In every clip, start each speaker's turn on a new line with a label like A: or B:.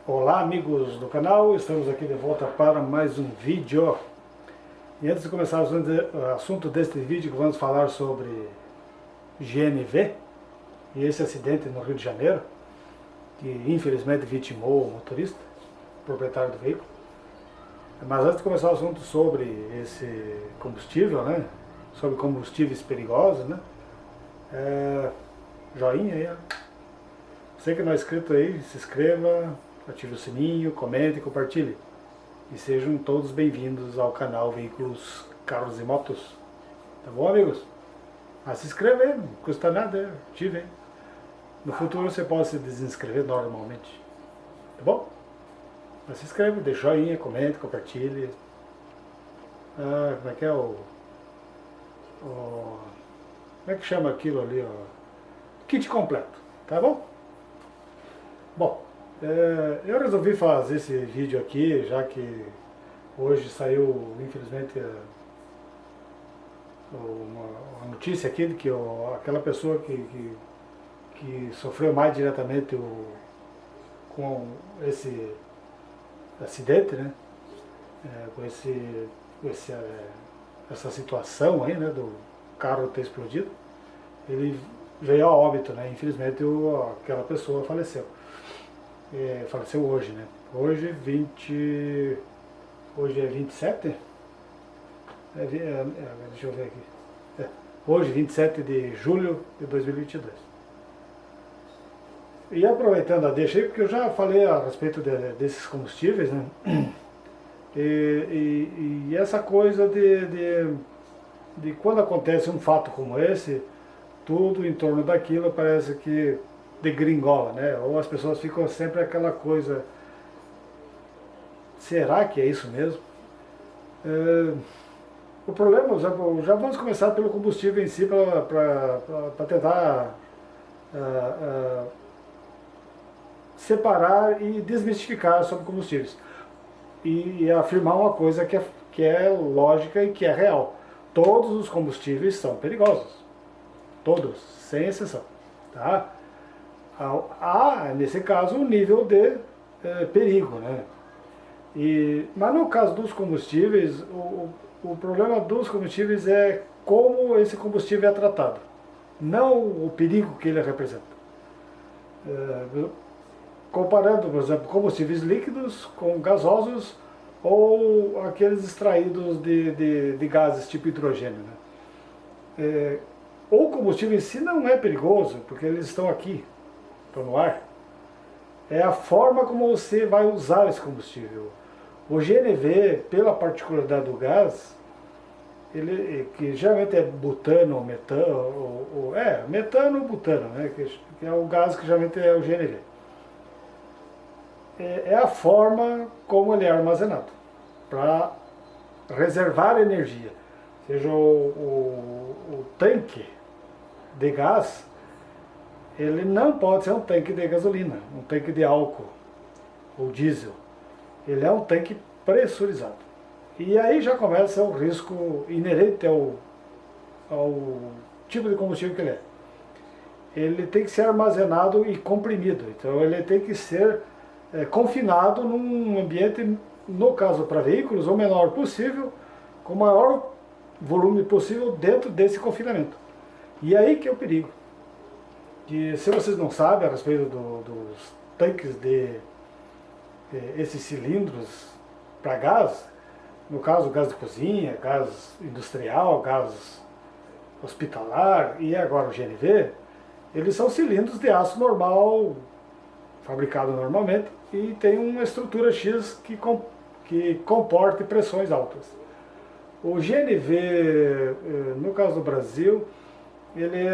A: Olá amigos do canal, estamos aqui de volta para mais um vídeo. E antes de começar o assunto deste vídeo, vamos falar sobre GNV e esse acidente no Rio de Janeiro, que infelizmente vitimou o motorista, proprietário do veículo. Mas antes de começar o assunto sobre esse combustível, né, sobre combustíveis perigosos, né, joinha aí, ó. Você que não é inscrito aí, se inscreva, ative o sininho, comente e compartilhe. E sejam todos bem-vindos ao canal Veículos, Carros e Motos. Tá bom, amigos? Mas se inscreva aí, não custa nada, ative aí. No futuro você pode se desinscrever normalmente. Tá bom? Mas se inscreva, dê joinha, comente, compartilhe. Como é que é como é que chama aquilo ali, ó? Kit completo, tá bom? Bom, eu resolvi fazer esse vídeo aqui, já que hoje saiu, infelizmente, uma notícia aqui de que aquela pessoa que sofreu mais diretamente com esse acidente, né? Com essa situação aí, né, do carro ter explodido, ele veio a óbito, né? Infelizmente aquela pessoa faleceu. Faleceu hoje, né? Hoje é 27? Deixa eu ver aqui. Hoje, 27 de julho de 2022. E aproveitando a deixa aí, porque eu já falei a respeito desses combustíveis, né? E essa coisa de quando acontece um fato como esse, tudo em torno daquilo parece que degringola, né? Ou as pessoas ficam sempre aquela coisa, será que é isso mesmo? O problema, já vamos começar pelo combustível em si, para tentar separar e desmistificar sobre combustíveis. E afirmar uma coisa que é lógica e que é real. Todos os combustíveis são perigosos. Todos, sem exceção. Tá? Há, nesse caso, um nível de perigo, né? Mas no caso dos combustíveis, o problema dos combustíveis é como esse combustível é tratado, não o perigo que ele representa. Comparando, por exemplo, combustíveis líquidos com gasosos ou aqueles extraídos de gases tipo hidrogênio, né? O combustível em si não é perigoso, porque eles estão aqui, estão no ar. É a forma como você vai usar esse combustível. O GNV, pela particularidade do gás, que geralmente é butano ou metano, metano ou butano, né, que é o gás que geralmente é o GNV. É a forma como ele é armazenado, para reservar energia. Ou seja, o tanque de gás, ele não pode ser um tanque de gasolina, um tanque de álcool ou diesel. Ele é um tanque pressurizado. E aí já começa o risco inerente ao tipo de combustível que ele é. Ele tem que ser armazenado e comprimido. Então ele tem que ser confinado num ambiente, no caso para veículos, o menor possível, com o maior volume possível dentro desse confinamento. E aí que é o perigo. Que, se vocês não sabem a respeito dos tanques esses cilindros para gás, no caso gás de cozinha, gás industrial, gás hospitalar e agora o GNV, eles são cilindros de aço normal, fabricado normalmente, e tem uma estrutura X que comporte pressões altas. O GNV, no caso do Brasil, ele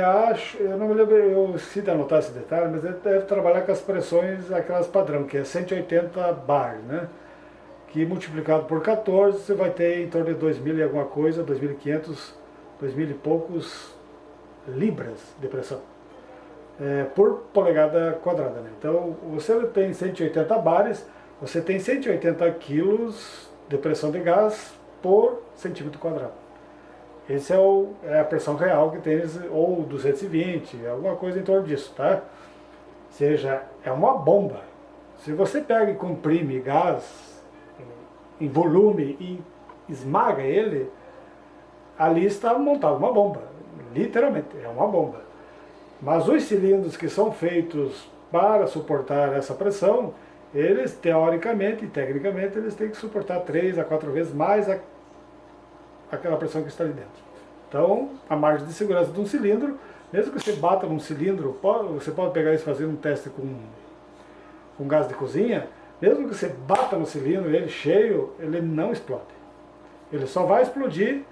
A: eu não me lembro, eu esqueci de anotar esse detalhe, mas ele deve trabalhar com as pressões, aquelas padrão, que é 180 bar, né? Que multiplicado por 14, você vai ter em torno de 2.000 e alguma coisa, 2.500, 2.000 e poucos libras de pressão por polegada quadrada, né? Então, você tem 180 bares, você tem 180 quilos de pressão de gás por centímetro quadrado. Esse é a pressão real que tem, ou 220, alguma coisa em torno disso, tá? Ou seja, é uma bomba. Se você pega e comprime gás em volume e esmaga ele, ali está montada uma bomba, literalmente, é uma bomba. Mas os cilindros que são feitos para suportar essa pressão, eles teoricamente e tecnicamente eles têm que suportar 3 a 4 vezes mais aquela pressão que está ali dentro. Então, a margem de segurança de um cilindro, mesmo que você bata num cilindro, você pode pegar isso e fazer um teste com gás de cozinha, mesmo que você bata no cilindro, ele cheio, ele não explode. Ele só vai explodir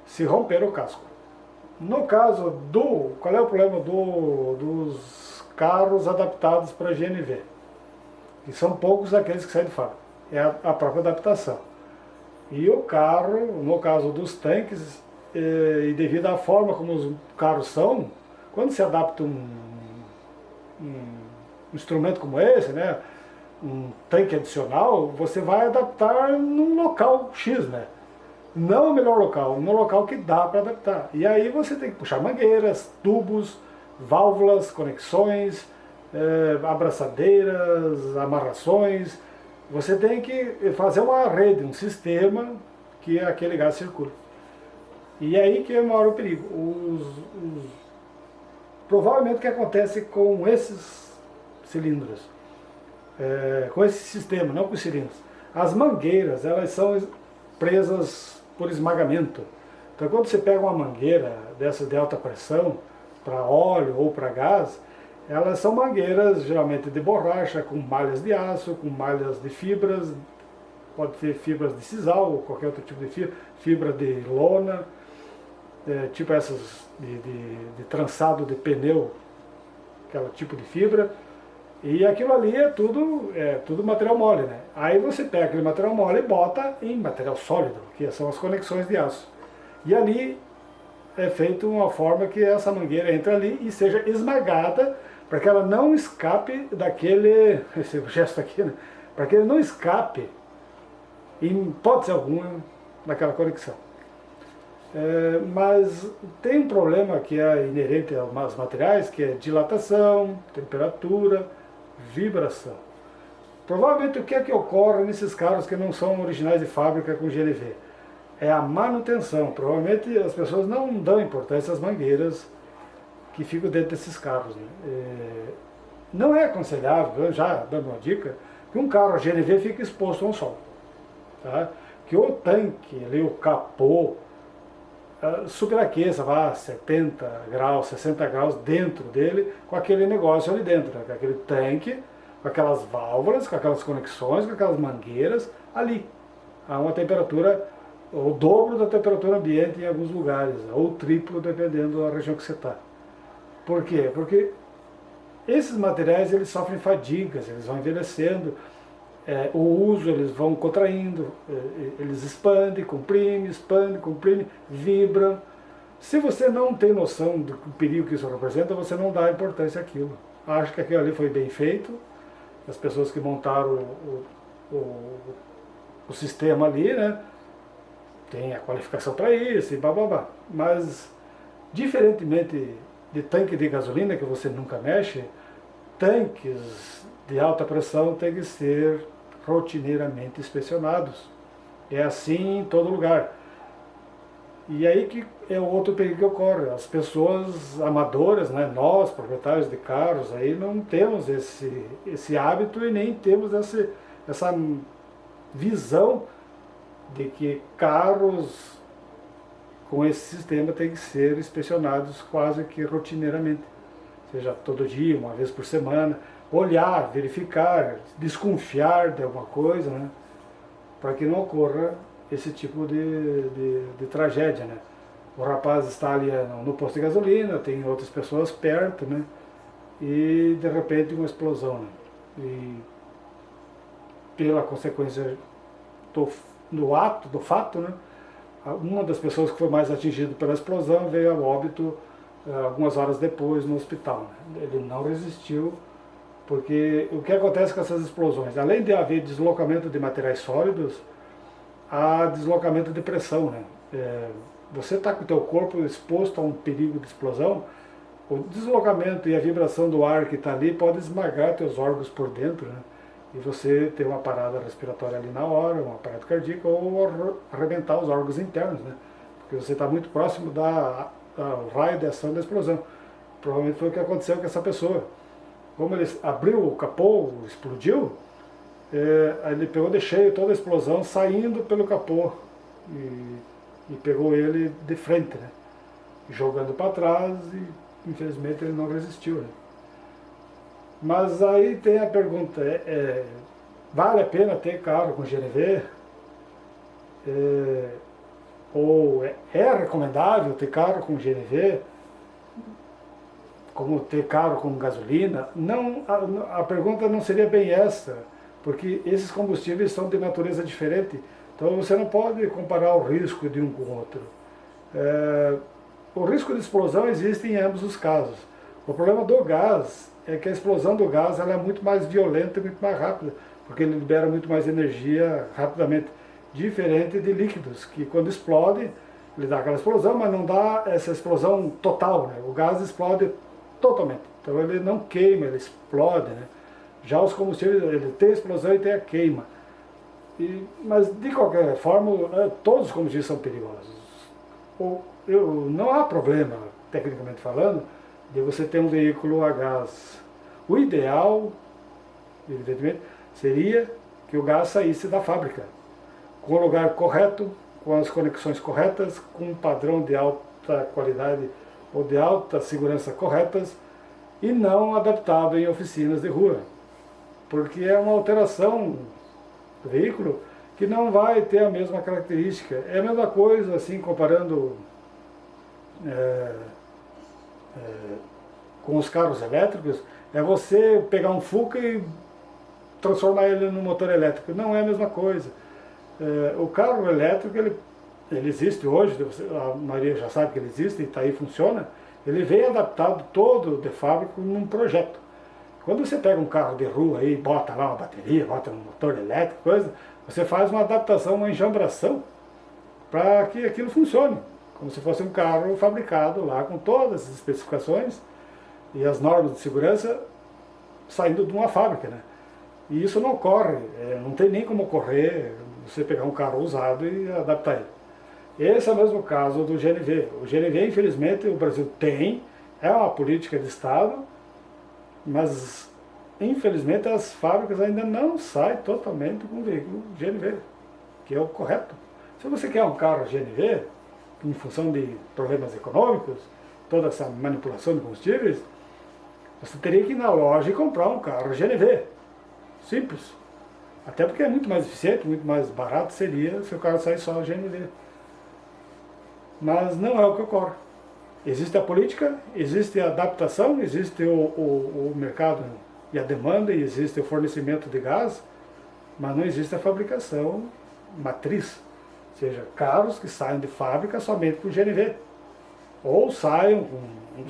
A: se romper o casco. No caso qual é o problema dos carros adaptados para GNV? Que são poucos aqueles que saem de fábrica. É a própria adaptação. E o carro, no caso dos tanques, e devido à forma como os carros são, quando se adapta um instrumento como esse, né, um tanque adicional, você vai adaptar num local X, né? Não o melhor local, no local que dá para adaptar. E aí você tem que puxar mangueiras, tubos, válvulas, conexões, abraçadeiras, amarrações. Você tem que fazer uma rede, um sistema que aquele gás circule. E aí que é o maior perigo. Provavelmente o que acontece com esses cilindros, com esse sistema, não com os cilindros. As mangueiras, elas são presas por esmagamento. Então quando você pega uma mangueira dessa de alta pressão, para óleo ou para gás, elas são mangueiras geralmente de borracha, com malhas de aço, com malhas de fibras, pode ter fibras de sisal ou qualquer outro tipo de fibra de lona, tipo essas de trançado de pneu, aquele tipo de fibra. E aquilo ali é tudo material mole, né? Aí você pega aquele material mole e bota em material sólido, que são as conexões de aço. E ali é feito uma forma que essa mangueira entre ali e seja esmagada, para que ela não escape daquele, esse gesto aqui, né? Para que ele não escape, em hipótese alguma, daquela conexão. Mas tem um problema que é inerente aos materiais, que é dilatação, temperatura, vibração. Provavelmente o que é que ocorre nesses carros que não são originais de fábrica com GNV? É a manutenção. Provavelmente as pessoas não dão importância às mangueiras que ficam dentro desses carros, né? Não é aconselhável, já dando uma dica, que um carro GNV fique exposto ao sol. Tá? Que o tanque, ali, o capô, superaqueça, vá 70 graus, 60 graus dentro dele, com aquele negócio ali dentro, né? Com aquele tanque, com aquelas válvulas, com aquelas conexões, com aquelas mangueiras, ali, a uma temperatura, o dobro da temperatura ambiente em alguns lugares, ou o triplo, dependendo da região que você está. Por quê? Porque esses materiais eles sofrem fadigas, eles vão envelhecendo, o uso eles vão contraindo, eles expandem, comprime, vibram. Se você não tem noção do perigo que isso representa, você não dá importância àquilo. Acha que aquilo ali foi bem feito, as pessoas que montaram o sistema ali, né, tem a qualificação para isso e bababá. Mas, diferentemente de tanque de gasolina, que você nunca mexe, tanques de alta pressão têm que ser rotineiramente inspecionados. É assim em todo lugar. E aí que é o outro perigo que ocorre. As pessoas amadoras, né, nós, proprietários de carros, aí não temos esse hábito e nem temos essa visão de que carros com esse sistema têm que ser inspecionados quase que rotineiramente. Seja todo dia, uma vez por semana, olhar, verificar, desconfiar de alguma coisa, né, para que não ocorra esse tipo de tragédia, né. O rapaz está ali no posto de gasolina, tem outras pessoas perto, né, e de repente uma explosão, né, e pela consequência do fato, né, uma das pessoas que foi mais atingida pela explosão veio a óbito algumas horas depois no hospital, né. Ele não resistiu, porque o que acontece com essas explosões? Além de haver deslocamento de materiais sólidos, há deslocamento de pressão, né. Você está com o teu corpo exposto a um perigo de explosão, o deslocamento e a vibração do ar que está ali pode esmagar teus órgãos por dentro, né, e você ter uma parada respiratória ali na hora, uma parada cardíaca, ou arrebentar os órgãos internos, né? Porque você está muito próximo ao raio de ação da explosão. Provavelmente foi o que aconteceu com essa pessoa. Como ele abriu o capô, explodiu, aí ele pegou de cheio toda a explosão saindo pelo capô e pegou ele de frente, né? Jogando para trás e infelizmente ele não resistiu, né? Mas aí tem a pergunta, vale a pena ter carro com GNV? Ou é recomendável ter carro com GNV? Como ter carro com gasolina? Não, a pergunta não seria bem essa, porque esses combustíveis são de natureza diferente, então você não pode comparar o risco de um com o outro. O risco de explosão existe em ambos os casos. O problema do gás é que a explosão do gás ela é muito mais violenta e muito mais rápida, porque ele libera muito mais energia rapidamente, diferente de líquidos, que quando explode, ele dá aquela explosão, mas não dá essa explosão total, né? O gás explode totalmente, então ele não queima, ele explode, né? Já os combustíveis, ele tem a explosão e tem a queima. Mas de qualquer forma, todos os combustíveis são perigosos. Não há problema, tecnicamente falando, de você ter um veículo a gás. O ideal, evidentemente, seria que o gás saísse da fábrica, com o lugar correto, com as conexões corretas, com um padrão de alta qualidade ou de alta segurança corretas, e não adaptado em oficinas de rua, porque é uma alteração do veículo que não vai ter a mesma característica. É a mesma coisa, assim, comparando com os carros elétricos, é você pegar um Fuca e transformar ele num motor elétrico. Não é a mesma coisa. O carro elétrico, ele existe hoje, a maioria já sabe que ele existe, e está aí, funciona. Ele vem adaptado todo de fábrica num projeto. Quando você pega um carro de rua e bota lá uma bateria, bota um motor elétrico, coisa, você faz uma adaptação, uma enjambração, para que aquilo funcione, como se fosse um carro fabricado lá com todas as especificações e as normas de segurança saindo de uma fábrica, né? E isso não ocorre, não tem nem como ocorrer você pegar um carro usado e adaptar ele. Esse é o mesmo caso do GNV. O GNV, infelizmente, o Brasil tem, é uma política de Estado, mas infelizmente as fábricas ainda não saem totalmente com o veículo GNV, que é o correto. Se você quer um carro GNV, em função de problemas econômicos, toda essa manipulação de combustíveis, você teria que ir na loja e comprar um carro GNV. Simples. Até porque é muito mais eficiente, muito mais barato seria se o carro sair só GNV. Mas não é o que ocorre. Existe a política, existe a adaptação, existe o mercado e a demanda, e existe o fornecimento de gás, mas não existe a fabricação matriz. Ou seja, carros que saem de fábrica somente por GNV. Ou saiam com um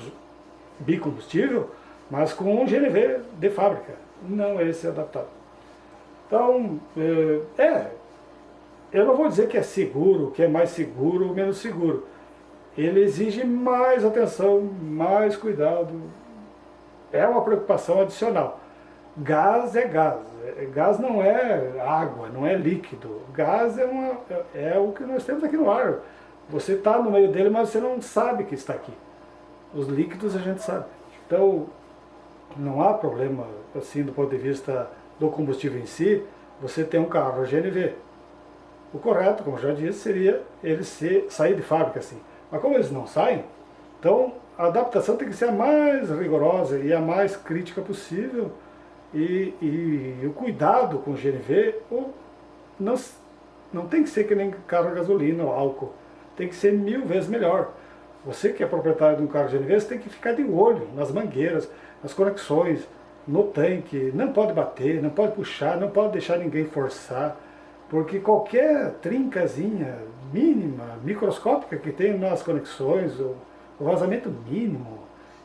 A: bicombustível, mas com um GNV de fábrica. Não esse adaptado. Então, eu não vou dizer que é seguro, que é mais seguro ou menos seguro. Ele exige mais atenção, mais cuidado. É uma preocupação adicional. Gás é gás. Gás não é água, não é líquido. Gás é o que nós temos aqui no ar. Você está no meio dele, mas você não sabe que está aqui. Os líquidos a gente sabe. Então, não há problema, assim, do ponto de vista do combustível em si, você ter um carro GNV. O correto, como eu já disse, seria ele sair de fábrica assim. Mas como eles não saem, então a adaptação tem que ser a mais rigorosa e a mais crítica possível. E o cuidado com o GNV não tem que ser que nem carro a gasolina ou álcool. Tem que ser 1000 vezes melhor. Você que é proprietário de um carro GNV, você tem que ficar de olho nas mangueiras, nas conexões, no tanque. Não pode bater, não pode puxar, não pode deixar ninguém forçar. Porque qualquer trincazinha mínima, microscópica que tem nas conexões, o vazamento mínimo,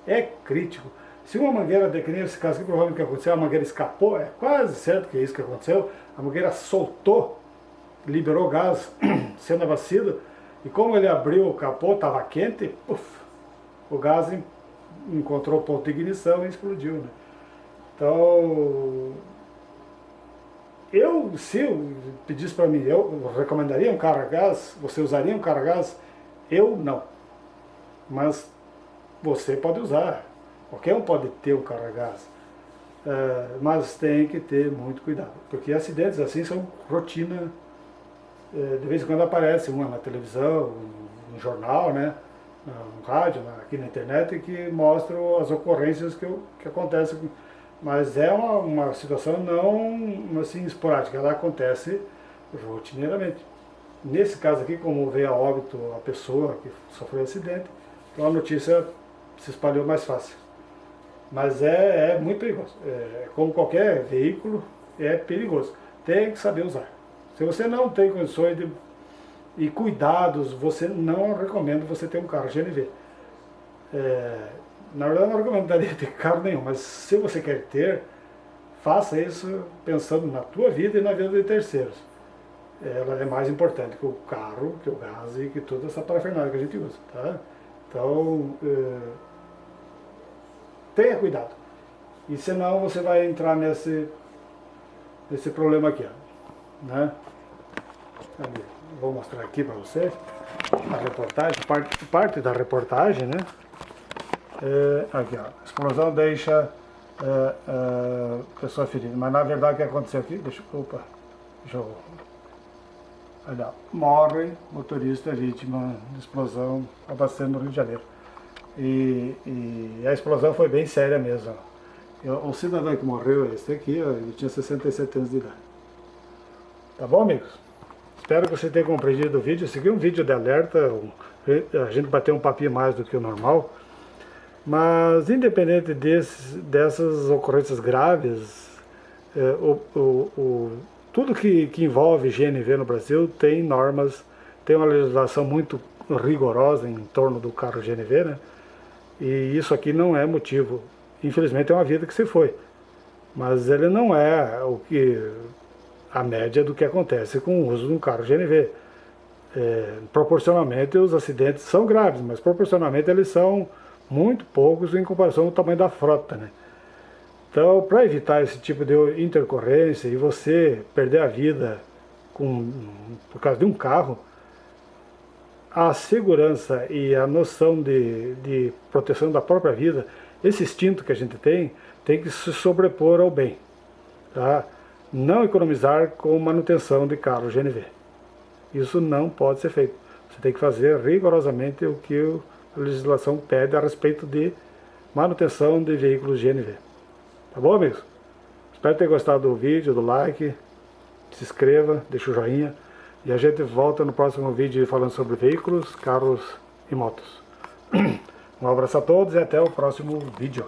A: é crítico. Se uma mangueira, que nem esse caso aqui, provavelmente o que aconteceu, a mangueira escapou, é quase certo que é isso que aconteceu, a mangueira soltou, liberou gás, sendo abastecido, e como ele abriu o capô, estava quente, puff, o gás encontrou o ponto de ignição e explodiu, né? Então, Se eu pedisse para mim, eu recomendaria um carro a gás, você usaria um carro a gás? Eu não. Mas você pode usar. Qualquer um pode ter um carro a gás. Mas tem que ter muito cuidado. Porque acidentes assim são rotina. De vez em quando aparece uma na televisão, no jornal, né? No rádio, aqui na internet, que mostram as ocorrências que acontecem. Mas é uma situação não assim esporádica, ela acontece rotineiramente. Nesse caso aqui, como veio a óbito a pessoa que sofreu acidente, então a notícia se espalhou mais fácil. Mas é muito perigoso. Como qualquer veículo, é perigoso. Tem que saber usar. Se você não tem condições e cuidados, você não recomenda você ter um carro GNV. Na verdade, eu não recomendaria ter carro nenhum, mas se você quer ter, faça isso pensando na tua vida e na vida de terceiros. Ela é mais importante que o carro, que o gás e que toda essa parafernália que a gente usa. Tá? Então, tenha cuidado. E senão você vai entrar nesse problema aqui. Ó, né? Vou mostrar aqui para vocês a reportagem, parte da reportagem, né? Aqui, ó, explosão deixa pessoa ferida, mas na verdade o que aconteceu aqui, deixa eu olha, morre motorista vítima de explosão abastecendo no Rio de Janeiro, e a explosão foi bem séria mesmo. O cidadão que morreu, esse aqui, ó, ele tinha 67 anos de idade. Tá bom, amigos? Espero que você tenha compreendido o vídeo. Esse aqui é um vídeo de alerta, a gente bateu um papinho mais do que o normal. Mas, independente dessas ocorrências graves, tudo que envolve GNV no Brasil tem normas, tem uma legislação muito rigorosa em torno do carro GNV, né? E isso aqui não é motivo. Infelizmente é uma vida que se foi. Mas ele não é a média do que acontece com o uso de um carro GNV. Proporcionalmente os acidentes são graves, mas proporcionalmente eles são muito poucos em comparação ao tamanho da frota, né? Então, para evitar esse tipo de intercorrência e você perder a vida por causa de um carro, a segurança e a noção de proteção da própria vida, esse instinto que a gente tem que se sobrepor ao bem. Tá? Não economizar com manutenção de carro GNV. Isso não pode ser feito. Você tem que fazer rigorosamente o que a legislação pede a respeito de manutenção de veículos GNV. Tá bom, amigos? Espero ter gostado do vídeo, do like, se inscreva, deixa o joinha e a gente volta no próximo vídeo falando sobre veículos, carros e motos. Um abraço a todos e até o próximo vídeo.